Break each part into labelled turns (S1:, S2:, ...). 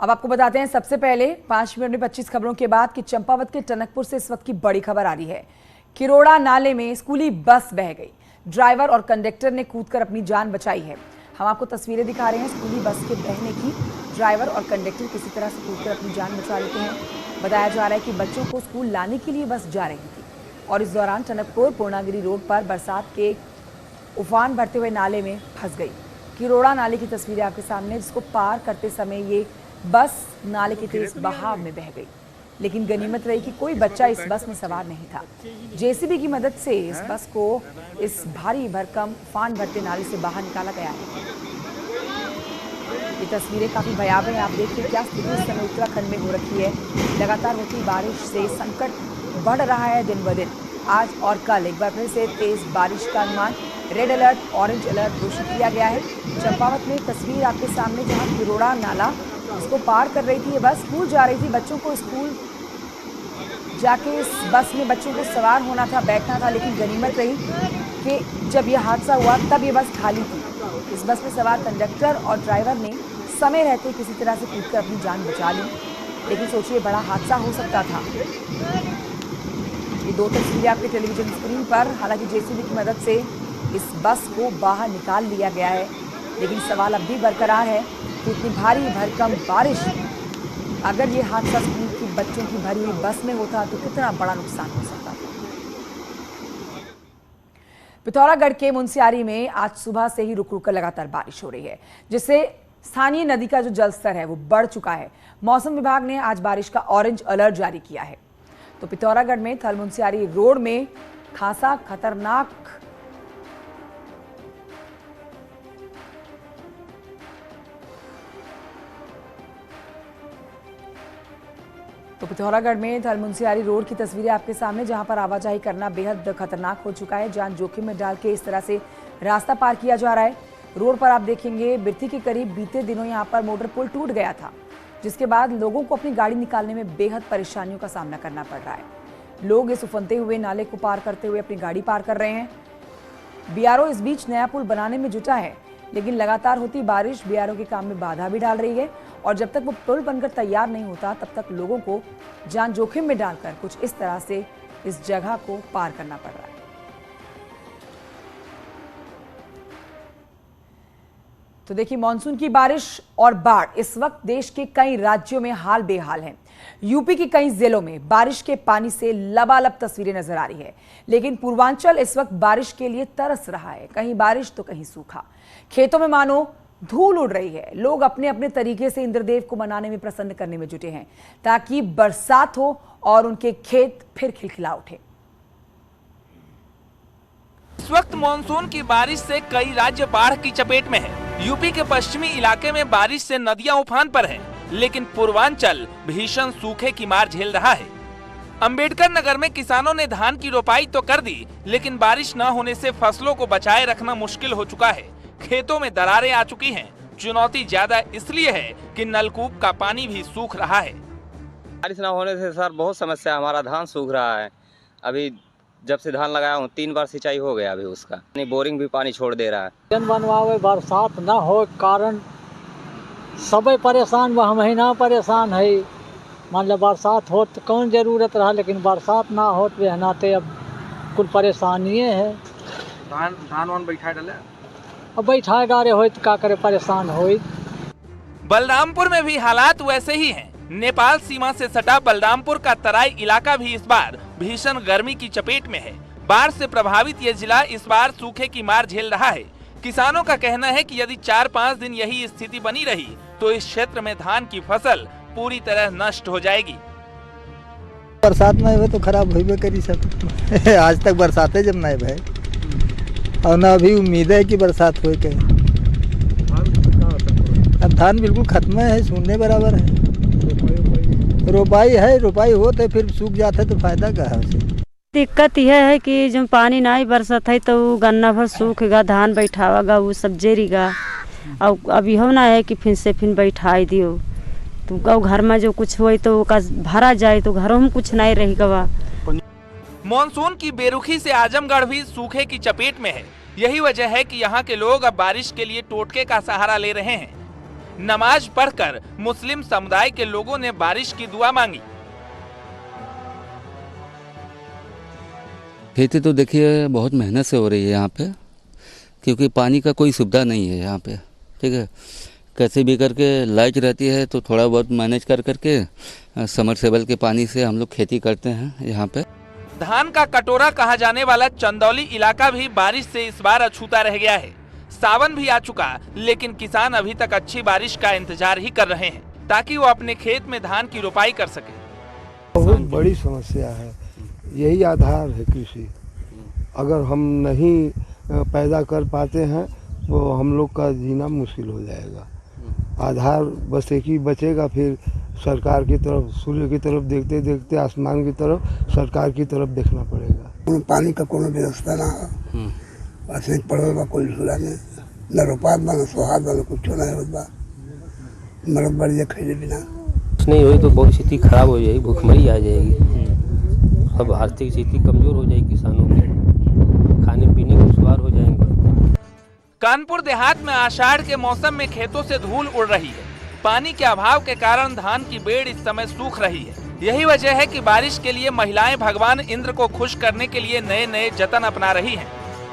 S1: अब आपको बताते हैं सबसे पहले 5 मिनट में 25 खबरों के बाद कि चंपावत के टनकपुर से इस वक्त की बड़ी खबर आ रही है। किरोड़ा नाले में स्कूली बस बह गई। ड्राइवर और कंडक्टर ने कूदकर अपनी जान बचाई है। हम आपको तस्वीरें दिखा रहे हैं स्कूली बस के बहने की। ड्राइवर और कंडक्टर किसी तरह से कूदकर अपनी जान बचा लेते हैं। बताया जा रहा है कि बच्चों को स्कूल लाने के लिए बस जा रही थी और इस दौरान टनकपुर पूर्णागिरी रोड पर बरसात के उफान भरते हुए नाले में फंस गई। किरोड़ा नाले की तस्वीरें आपके सामने, जिसको पार करते समय ये बस नाले के तेज बहाव में बह गई, लेकिन गनीमत रही कि कोई बच्चा इस बस में सवार नहीं था। जेसीबी की मदद से इस बस को इस भारी भरकम उफान भरते नाले से बाहर निकाला गया है। ये तस्वीरें काफी भयावह हैं। आप देखिए क्या स्थिति इस समय उत्तराखंड में हो रखी है। लगातार होती बारिश से संकट बढ़ रहा है दिन ब दिन। आज और कल एक बार फिर से तेज बारिश का अनुमान। रेड अलर्ट, ऑरेंज अलर्ट घोषित किया गया है। चंपावत में तस्वीर आपके सामने, जहां किरोड़ा नाला इसको पार कर रही थी ये बस, स्कूल जा रही थी। बच्चों को स्कूल जाके इस बस में बच्चों को सवार होना था, बैठना था, लेकिन गनीमत रही कि जब यह हादसा हुआ तब ये बस खाली थी। इस बस में सवार कंडक्टर और ड्राइवर ने समय रहते किसी तरह से कूदकर अपनी जान बचा ली, लेकिन सोचिए बड़ा हादसा हो सकता था। ये दो तस्वीरें आपके टेलीविजन स्क्रीन पर। हालांकि जेसीबी की मदद से इस बस को बाहर निकाल लिया गया है, लेकिन सवाल अब भी बरकरार है कि इतनी भारी भरकम बारिश, अगर ये हादसा स्कूल की बच्चों की भरी हुई बस में होता तो कितना बड़ा नुकसान हो सकता था। पिथौरागढ़ के मुनस्यारी में आज सुबह से ही रुक रुक कर लगातार बारिश हो रही है, जिससे स्थानीय नदी का जो जलस्तर है वो बढ़ चुका है। मौसम विभाग ने आज बारिश का ऑरेंज अलर्ट जारी किया है। तो पिथौरागढ़ में थल मुनस्यारी रोड में खासा खतरनाक पिथौरागढ़ में थल मुनस्यारी रोड की तस्वीरें आपके सामने, जहां पर आवाजाही करना बेहद खतरनाक हो चुका है। जान जोखिम में डाल के इस तरह से रास्ता पार किया जा रहा है। रोड पर आप देखेंगे बिरथी के करीब बीते दिनों यहां पर मोटर पुल टूट गया था, जिसके बाद लोगों को अपनी गाड़ी निकालने में बेहद परेशानियों का सामना करना पड़ रहा है। लोग इस उफनते हुए नाले को पार करते हुए अपनी गाड़ी पार कर रहे हैं। बीआरओ इस बीच नया पुल बनाने में जुटा है, लेकिन लगातार होती बारिश बीआरओ के काम में बाधा भी डाल रही है और जब तक वो पुल बनकर तैयार नहीं होता तब तक लोगों को जान जोखिम में डालकर कुछ इस तरह से इस जगह को पार करना पड़ रहा है। तो देखिए, मानसून की बारिश और बाढ़ इस वक्त देश के कई राज्यों में हाल बेहाल है। यूपी के कई जिलों में बारिश के पानी से लबालब तस्वीरें नजर आ रही है, लेकिन पूर्वांचल इस वक्त बारिश के लिए तरस रहा है। कहीं बारिश तो कहीं सूखा। खेतों में मानो धूल उड़ रही है। लोग अपने अपने तरीके से इंद्रदेव को मनाने में, प्रसन्न करने में जुटे हैं, ताकि बरसात हो और उनके खेत फिर खिलखिला उठे।
S2: इस वक्त मानसून की बारिश से कई राज्य बाढ़ की चपेट में है। यूपी के पश्चिमी इलाके में बारिश से नदियां उफान पर हैं, लेकिन पूर्वांचल भीषण सूखे की मार झेल रहा है। अंबेडकर नगर में किसानों ने धान की रोपाई तो कर दी, लेकिन बारिश न होने से फसलों को बचाए रखना मुश्किल हो चुका है। खेतों में दरारें आ चुकी हैं। चुनौती ज्यादा इसलिए है कि नलकूप का पानी भी सूख रहा है।
S3: बारिश न होने से सर बहुत समस्या, हमारा धान सूख रहा है। अभी जब से धान लगाया हूँ 3 बार सिंचाई हो गया अभी उसका। बोरिंग भी पानी छोड़ दे रहा है।
S4: जन बनवावे बरसात न हो कारण सब परेशान, वह महीना परेशान है। मान लो बरसात हो तो कौन जरूरत रहा, लेकिन बरसात ना हो तो नाते अब कुल परेशानी है।
S2: धान वान बैठा डाले,
S4: अब बैठा डाले हो तो का करे, परेशान हो।
S2: बलरामपुर में भी हालात वैसे ही हैं। नेपाल सीमा से सटा बलरामपुर का तराई इलाका भी इस बार भीषण गर्मी की चपेट में है। बाढ़ से प्रभावित ये जिला इस बार सूखे की मार झेल रहा है। किसानों का कहना है कि यदि 4-5 दिन यही स्थिति बनी रही तो इस क्षेत्र में धान की फसल पूरी तरह नष्ट हो जाएगी।
S5: बरसात नहीं हुए तो खराब हुई करी सब। आज तक बरसातें जब नहीं भय और ना अभी उम्मीद है कि बरसात हो के। अब धान बिल्कुल खत्म है, सुनने बराबर है। रोपाई है, रोपाई हो तो फिर सूख जाता है तो फायदा क्या है उसे।
S6: दिक्कत यह है कि जब पानी नहीं बरसत है तो गन्ना भर सूखेगा, धान बैठावागा वो सब जेरीगा। और अभी हो ना है कि फिर से फिर बैठाई दियो तो घर में जो कुछ हो तो भरा जाए तो घरों में कुछ नहीं रहेगा।
S2: मानसून की बेरुखी से आजमगढ़ भी सूखे की चपेट में है। यही वजह है कि यहाँ के लोग अब बारिश के लिए टोटके का सहारा ले रहे हैं। नमाज पढ़कर मुस्लिम समुदाय के लोगों ने बारिश की दुआ मांगी।
S7: खेती तो देखिए बहुत मेहनत से हो रही है यहाँ पे, क्योंकि पानी का कोई सुविधा नहीं है यहाँ पे। ठीक है, कैसे भी करके लाइट रहती है तो थोड़ा बहुत मैनेज कर करके समरसेबल के पानी से हम लोग खेती करते हैं यहाँ पे।
S2: धान का कटोरा कहा जाने वाला चंदौली इलाका भी बारिश से इस बार अछूता रह गया है। सावन भी आ चुका, लेकिन किसान अभी तक अच्छी बारिश का इंतजार ही कर रहे हैं ताकि वो अपने खेत में धान की रोपाई कर सके।
S8: बहुत बड़ी समस्या है, यही आधार है कृषि। अगर हम नहीं पैदा कर पाते हैं तो हम लोग का जीना मुश्किल हो जाएगा। आधार बस एक ही बचेगा, फिर सरकार की तरफ, सूर्य की तरफ देखते देखते आसमान की तरफ, सरकार की तरफ देखना पड़ेगा।
S9: पानी का कोनो व्यवस्था ना है, बस एक पड़ल बा, कोई सुला नहीं, न रोपात बा, न सोहात बा, न कुछ नहीं होत बा, मरद बढ़िया खैले बिना
S10: नहीं हुई तो बहुत स्थिति खराब हो जाएगी, भूखमरी आ जाएगी। अब आर्थिक स्थिति कमजोर हो जाएगी, किसानों के खाने पीने के दुश्वार हो जाएंगे।
S2: कानपुर देहात में आषाढ़ के मौसम में खेतों से धूल उड़ रही है। पानी के अभाव के कारण धान की बेड़ इस समय सूख रही है। यही वजह है कि बारिश के लिए महिलाएं भगवान इंद्र को खुश करने के लिए नए नए जतन अपना रही हैं।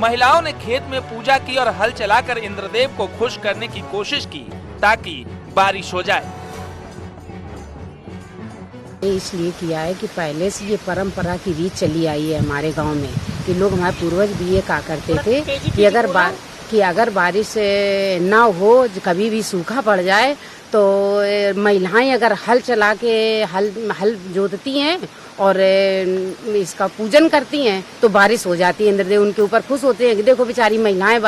S2: महिलाओं ने खेत में पूजा की और हल चलाकर इंद्रदेव को खुश करने की कोशिश की ताकि बारिश हो जाए।
S11: इसलिए किया है कि पहले से ये परंपरा की रीत चली आई है हमारे गांव में कि लोग, हमारे पूर्वज भी ये कहा करते थे कि अगर बारिश ना हो, कभी भी सूखा पड़ जाए तो महिलाएं अगर हल चला के हल जोतती हैं और इसका पूजन करती हैं तो बारिश हो जाती है। इंद्रदेव उनके ऊपर खुश होते हैं कि देखो बेचारी महिलाएं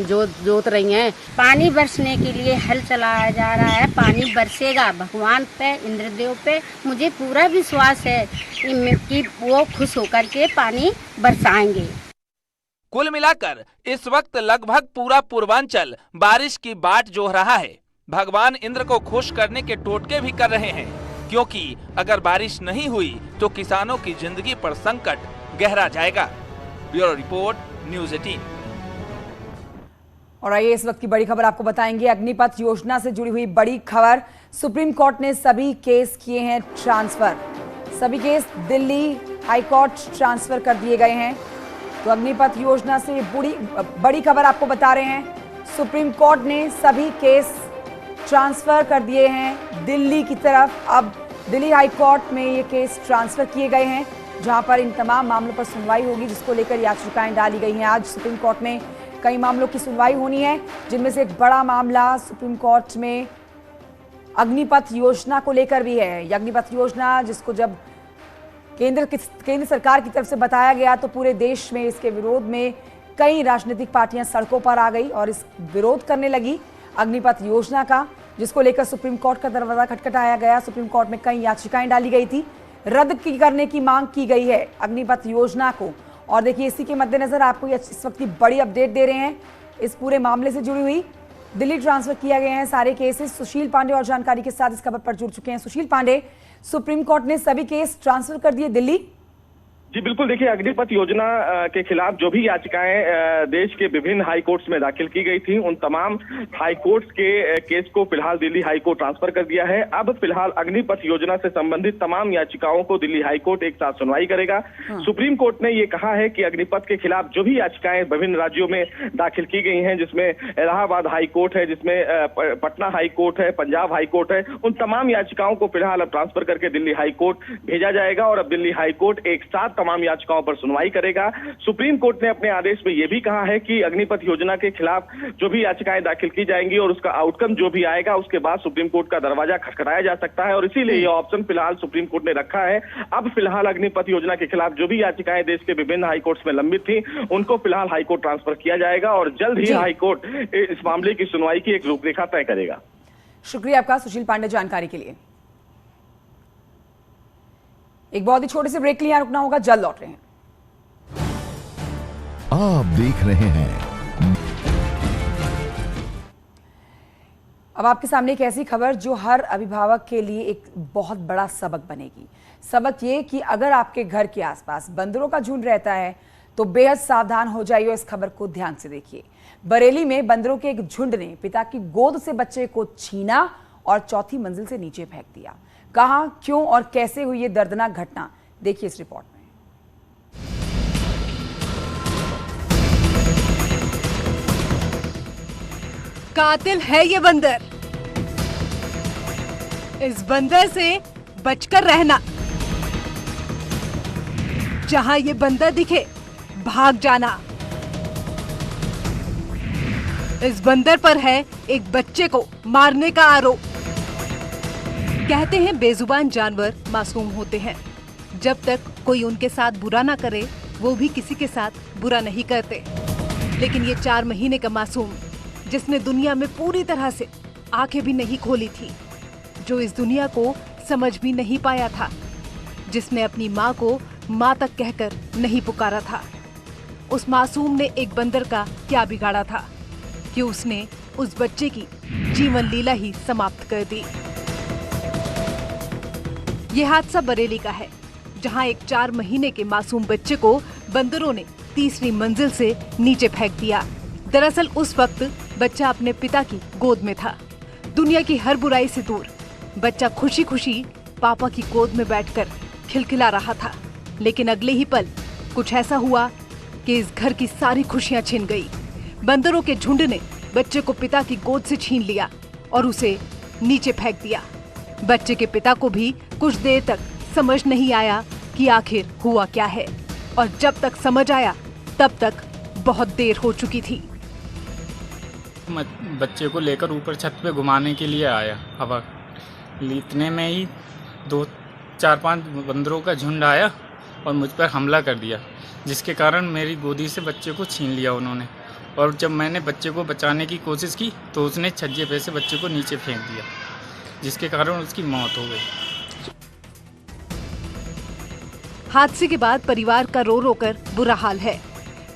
S11: जोत रही हैं।
S12: पानी बरसने के लिए हल चलाया जा रहा है, पानी बरसेगा भगवान पे, इंद्रदेव पे। मुझे पूरा विश्वास है कि वो खुश होकर के पानी बरसाएंगे।
S2: कुल मिलाकर इस वक्त लगभग पूरा पूर्वांचल बारिश की बाट जोह रहा है। भगवान इंद्र को खुश करने के टोटके भी कर रहे हैं, क्योंकि अगर बारिश नहीं हुई तो किसानों की जिंदगी पर संकट गहरा जाएगा। Bureau report, news 18।
S1: और आइए इस वक्त की बड़ी खबर आपको बताएंगे। अग्निपथ योजना से जुड़ी हुई बड़ी खबर। सुप्रीम कोर्ट ने सभी केस किए हैं ट्रांसफर। सभी केस दिल्ली हाईकोर्ट ट्रांसफर कर दिए गए हैं। तो अग्निपथ योजना से बड़ी खबर आपको बता रहे हैं। सुप्रीम कोर्ट ने सभी केस ट्रांसफर कर दिए हैं दिल्ली की तरफ। अब दिल्ली हाई कोर्ट में ये केस ट्रांसफर किए गए हैं, जहां पर इन तमाम मामलों पर सुनवाई होगी, जिसको लेकर याचिकाएं डाली गई हैं। आज सुप्रीम कोर्ट में कई मामलों की सुनवाई होनी है, जिनमें से एक बड़ा मामला सुप्रीम कोर्ट में अग्निपथ योजना को लेकर भी है। अग्निपथ योजना जिसको जब केंद्र सरकार की तरफ से बताया गया तो पूरे देश में इसके विरोध में कई राजनीतिक पार्टियां सड़कों पर आ गई और इस विरोध करने लगी अग्निपथ योजना का, जिसको लेकर सुप्रीम कोर्ट का दरवाजा खटखटाया गया। सुप्रीम कोर्ट में कई याचिकाएं डाली गई थी, रद्द करने की मांग की गई है अग्निपथ योजना को। और देखिए, इसी के मद्देनजर आपको इस वक्त की बड़ी अपडेट दे रहे हैं इस पूरे मामले से जुड़ी हुई। दिल्ली ट्रांसफर किया गए हैं सारे केसेस। सुशील पांडे और जानकारी के साथ इस खबर पर जुड़ चुके हैं। सुशील पांडे, सुप्रीम कोर्ट ने सभी केस ट्रांसफर कर दिए दिल्ली।
S13: जी बिल्कुल, देखिए अग्निपथ योजना के खिलाफ जो भी याचिकाएं देश के विभिन्न हाई कोर्ट्स में दाखिल की गई थी, उन तमाम हाई कोर्ट्स के केस को फिलहाल दिल्ली हाई कोर्ट ट्रांसफर कर दिया है। अब फिलहाल अग्निपथ योजना से संबंधित तमाम याचिकाओं को दिल्ली हाई कोर्ट एक साथ सुनवाई करेगा। सुप्रीम कोर्ट ने ये कहा है कि अग्निपथ के खिलाफ जो भी याचिकाएं विभिन्न राज्यों में दाखिल की गई हैं, जिसमें इलाहाबाद हाई कोर्ट है, जिसमें पटना हाई कोर्ट है, पंजाब हाई कोर्ट है, उन तमाम याचिकाओं को फिलहाल अब ट्रांसफर करके दिल्ली हाई कोर्ट भेजा जाएगा और अब दिल्ली हाई कोर्ट एक साथ तमाम याचिकाओं पर सुनवाई करेगा। सुप्रीम कोर्ट ने अपने आदेश में यह भी कहा है कि अग्निपथ योजना के खिलाफ जो भी याचिकाएं दाखिल की जाएंगी और उसका आउटकम जो भी आएगा, उसके बाद सुप्रीम कोर्ट का दरवाजा खटखटाया जा सकता है और इसीलिए यह ऑप्शन फिलहाल सुप्रीम कोर्ट ने रखा है। अब फिलहाल अग्निपथ योजना के खिलाफ जो भी याचिकाएं देश के विभिन्न हाई कोर्ट्स में लंबित थी, उनको फिलहाल हाई कोर्ट ट्रांसफर किया जाएगा और जल्द ही हाई कोर्ट इस मामले की सुनवाई की एक रूपरेखा तय करेगा।
S1: शुक्रिया आपका सुशील पांडे जानकारी के लिए। एक बहुत ही छोटे से ब्रेक के लिए यहां रुकना होगा, जल्द लौट रहे हैं।
S14: आप देख रहे हैं।
S1: अब आपके सामने एक ऐसी खबर जो हर अभिभावक के लिए एक बहुत बड़ा सबक बनेगी। सबक ये कि अगर आपके घर के आसपास बंदरों का झुंड रहता है तो बेहद सावधान हो जाइए। इस खबर को ध्यान से देखिए। बरेली में बंदरों के एक झुंड ने पिता की गोद से बच्चे को छीना और चौथी मंजिल से नीचे फेंक दिया। कहां, क्यों और कैसे हुई ये दर्दनाक घटना, देखिए इस रिपोर्ट में।
S14: कातिल है ये बंदर। इस बंदर से बचकर रहना। जहां ये बंदर दिखे भाग जाना। इस बंदर पर है एक बच्चे को मारने का आरोप। कहते हैं बेजुबान जानवर मासूम होते हैं। जब तक कोई उनके साथ बुरा ना करे वो भी किसी के साथ बुरा नहीं करते। लेकिन ये 4 महीने का मासूम जिसने दुनिया में पूरी तरह से आंखें भी नहीं खोली थी, जो इस दुनिया को समझ भी नहीं पाया था, जिसने अपनी माँ को माँ तक कहकर नहीं पुकारा था, उस मासूम ने एक बंदर का क्या बिगाड़ा था कि उसने उस बच्चे की जीवन लीला ही समाप्त कर दी। ये हादसा बरेली का है, जहां एक 4 महीने के मासूम बच्चे को बंदरों ने तीसरी मंजिल से नीचे फेंक दिया। दरअसल उस वक्त बच्चा अपने पिता की गोद में था। दुनिया की हर बुराई से दूर बच्चा खुशी खुशी पापा की गोद में बैठकर खिलखिला रहा था। लेकिन अगले ही पल कुछ ऐसा हुआ कि इस घर की सारी खुशियां छिन गई। बंदरों के झुंड ने बच्चे को पिता की गोद से छीन लिया और उसे नीचे फेंक दिया। बच्चे के पिता को भी कुछ देर तक समझ नहीं आया कि आखिर हुआ क्या है, और जब तक समझ आया तब तक बहुत देर हो चुकी थी।
S15: बच्चे को लेकर ऊपर छत पे घुमाने के लिए आया हवा, इतने में ही 2-4-5 बंदरों का झुंड आया और मुझ पर हमला कर दिया, जिसके कारण मेरी गोदी से बच्चे को छीन लिया उन्होंने। और जब मैंने बच्चे को बचाने की कोशिश की तो उसने छज्जे पे से बच्चे को नीचे फेंक दिया, जिसके कारण उसकी मौत हो गई।
S14: हादसे के बाद परिवार का रो रो कर बुरा हाल है,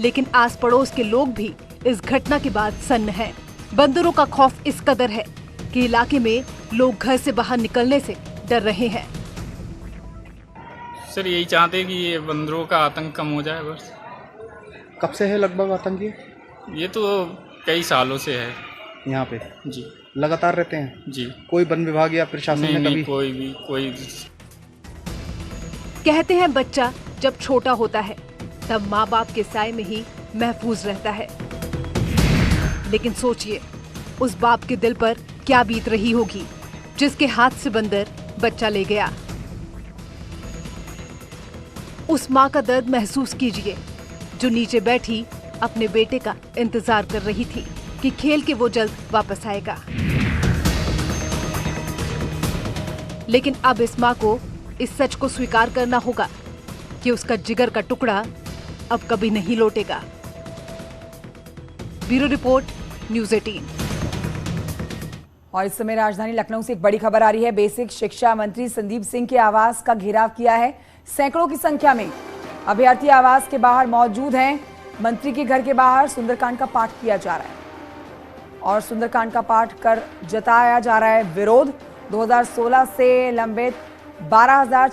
S14: लेकिन आस पड़ोस के लोग भी इस घटना के बाद सन्न हैं। बंदरों का खौफ इस कदर है कि इलाके में लोग घर से बाहर निकलने से डर रहे हैं।
S15: सर यही चाहते हैं कि ये बंदरों का आतंक कम हो जाए बस।
S16: कब से है लगभग आतंक
S15: ये तो कई सालों से है
S16: यहाँ पे?
S15: जी।
S16: लगातार रहते हैं
S15: जी।
S16: कोई वन विभाग या प्रशासन ने कभी?
S15: कोई
S14: कहते हैं बच्चा जब छोटा होता है तब माँ बाप के साए में ही महफूज रहता है। लेकिन सोचिए उस बाप के दिल पर क्या बीत रही होगी जिसके हाथ से बंदर बच्चा ले गया। उस माँ का दर्द महसूस कीजिए जो नीचे बैठी अपने बेटे का इंतजार कर रही थी कि खेल के वो जल्द वापस आएगा। लेकिन अब इस माँ को इस सच को स्वीकार करना होगा कि उसका जिगर का टुकड़ा अब कभी नहीं लौटेगा। Bureau report, news 18।
S1: और इस समय राजधानी लखनऊ से एक बड़ी खबर आ रही है। बेसिक शिक्षा मंत्री संदीप सिंह के आवास का घेराव किया है। सैकड़ों की संख्या में अभ्यर्थी आवास के बाहर मौजूद हैं। मंत्री के घर के बाहर सुंदरकांड का पाठ किया जा रहा है और सुंदरकांड का पाठ कर जताया जा रहा है विरोध। 2016 से लंबित 12,000